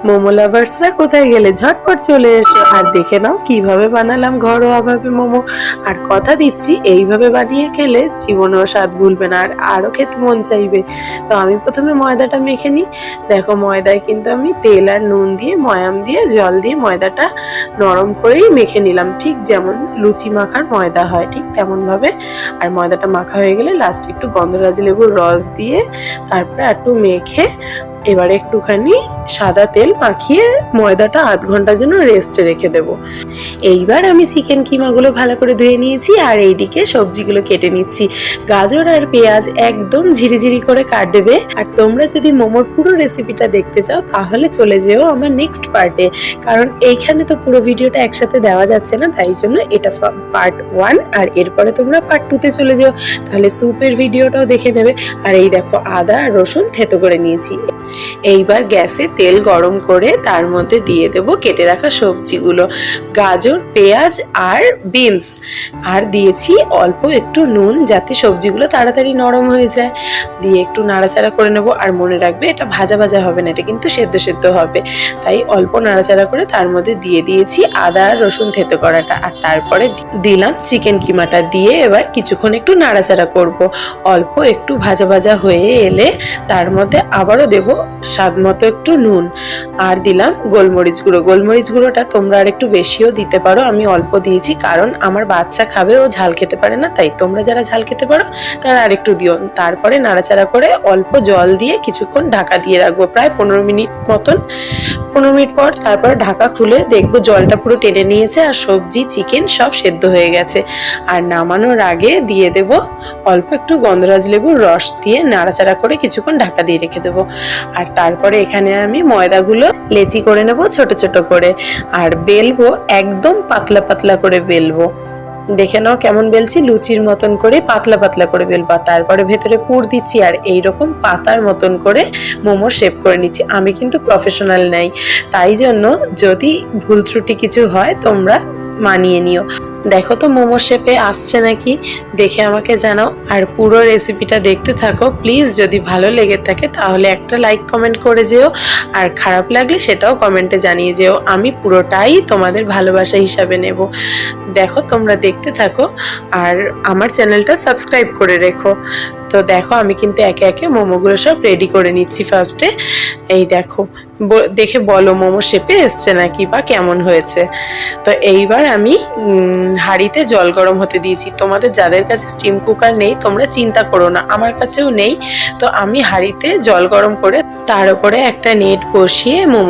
মোমো লাভার্সরা কোথায় গেলে ঝটপট চলে এসো আর দেখে নাও কিভাবে বানালাম ঘরোয়াভাবে মোমো। আর কথা দিচ্ছি এইভাবে বানিয়ে খেলে জীবনেও স্বাদ ভুলবে না, আর আরও খেতে মন চাইবে। তো আমি প্রথমে ময়দাটা মেখে নিই। দেখো ময়দায় কিন্তু আমি তেল আর নুন দিয়ে ময়াম দিয়ে জল দিয়ে ময়দাটা নরম করেই মেখে নিলাম, ঠিক যেমন লুচি মাখার ময়দা হয় ঠিক তেমনভাবে। আর ময়দাটা মাখা হয়ে গেলে লাস্টে একটু গন্ধরাজ লেবুর রস দিয়ে তারপরে একটু মেখে এবারে একটুখানি সাদা তেল মাখিয়ে ময়দাটা আধ ঘন্টার জন্য রেস্টে রেখে দেব। এইবার আমি চিকেন কিমাগুলো ভালো করে ধুয়ে নিয়েছি আর এইদিকে সবজিগুলো কেটে নিচ্ছি। গাজর আর পেঁয়াজ একদম ঝিরিঝিরি করে কাটবে। আর তোমরা যদি মোমোর পুরো রেসিপিটা দেখতে চাও তাহলে চলে যেও আমার নেক্সট পার্টে, কারণ এইখানে তো পুরো ভিডিওটা একসাথে দেওয়া যাচ্ছে না, তাই জন্য এটা পার্ট 1 আর এরপরে তোমরা পার্ট 2তে চলে যেও, তাহলে স্যুপের ভিডিওটাও দেখে নেবে। আর এই দেখো আদা আর রসুন থেতো করে নিয়েছি। এইবার গ্যাসে তেল গরম করে তার মধ্যে দিয়ে দেব কেটে রাখা সবজিগুলো, গাজর পেঁয়াজ আর বিনস, আর দিয়েছি অল্প একটু নুন যাতে সবজিগুলো তাড়াতাড়ি নরম হয়ে যায়। দিয়ে একটু নাড়াচাড়া করে নেব। আর মনে রাখবে এটা ভাজা ভাজা হবে না, এটা কিন্তু সেদ্ধ সেদ্ধ হবে, তাই অল্প নাড়াচাড়া করে তার মধ্যে দিয়ে দিয়েছি আদা আর রসুন থেতো করাটা। আর তারপরে দিলাম চিকেন কিমাটা দিয়ে এবার কিছুক্ষণ একটু নাড়াচাড়া করব। অল্প একটু ভাজা ভাজা হয়ে এলে তার মধ্যে আবারও দেব স্বাদ মতো একটু নুন, আর দিলাম গোলমরিচ গুঁড়ো। গোলমরিচ গুঁড়োটা তোমরা আর একটু বেশিও দিতে পারো, আমি অল্প দিয়েছি কারণ আমার বাচ্চা খাবে, ও ঝাল খেতে পারে না, তাই তোমরা যারা ঝাল খেতে পারো তারা আর একটু দিও। তারপরে নাড়াচাড়া করে অল্প জল দিয়ে কিছুক্ষণ ঢাকা দিয়ে রাখবো, প্রায় 15 মিনিট মতন। 15 মিনিট পর তারপর ঢাকা খুলে দেখবো জলটা পুরো টেনে নিয়েছে আর সবজি চিকেন সব সেদ্ধ হয়ে গেছে। আর নামানোর আগে দিয়ে দেব অল্প একটু গন্ধরাজ লেবুর রস দিয়ে নাড়াচাড়া করে কিছুক্ষণ ঢাকা দিয়ে রেখে দেবো। আর তারপরে এখানে আমি ময়দাগুলো লেচি করে নেব ছোট ছোট করে, আর বেলবো একদম পাতলা পাতলা করে বেলবো। দেখে নাও কেমন বেলছি, লুচির মতন করে পাতলা পাতলা করে বেলবো। তারপরে ভেতরে পুর দিচ্ছি আর এইরকম পাতার মতন করে মোমোর শেপ করে নিচ্ছি। আমি কিন্তু প্রফেশনাল নাই, তাই জন্য যদি ভুল ত্রুটি কিছু হয় তোমরা মানিয়ে নিও। দেখো তো মোমো শেপে আসছে নাকি, দেখে আমাকে জানাও। আর পুরো রেসিপিটা দেখতে থাকো প্লিজ। যদি ভালো লেগে থাকে তাহলে একটা লাইক কমেন্ট করে যেও, আর খারাপ লাগলে সেটাও কমেন্টে জানিয়ে যেও। আমি পুরোটাই তোমাদের ভালোবাসা হিসাবে নেব। দেখো তোমরা দেখতে থাকো আর আমার চ্যানেলটা সাবস্ক্রাইব করে রেখো। তো দেখো আমি কিন্তু একে একে মোমোগুলো সব রেডি করে নিচ্ছি ফার্স্টে। এই দেখো দেখে বলো মোমো শেপে এসছে নাকি বা কেমন হয়েছে। তো এইবার আমি হাঁড়িতে জল গরম হতে দিয়েছি। তোমাদের যাদের কাছে স্টিম কুকার নেই তোমরা চিন্তা করো না, আমার কাছেও নেই। তো আমি হাঁড়িতে জল গরম করে তার উপরে একটা নেট বসিয়ে মোমো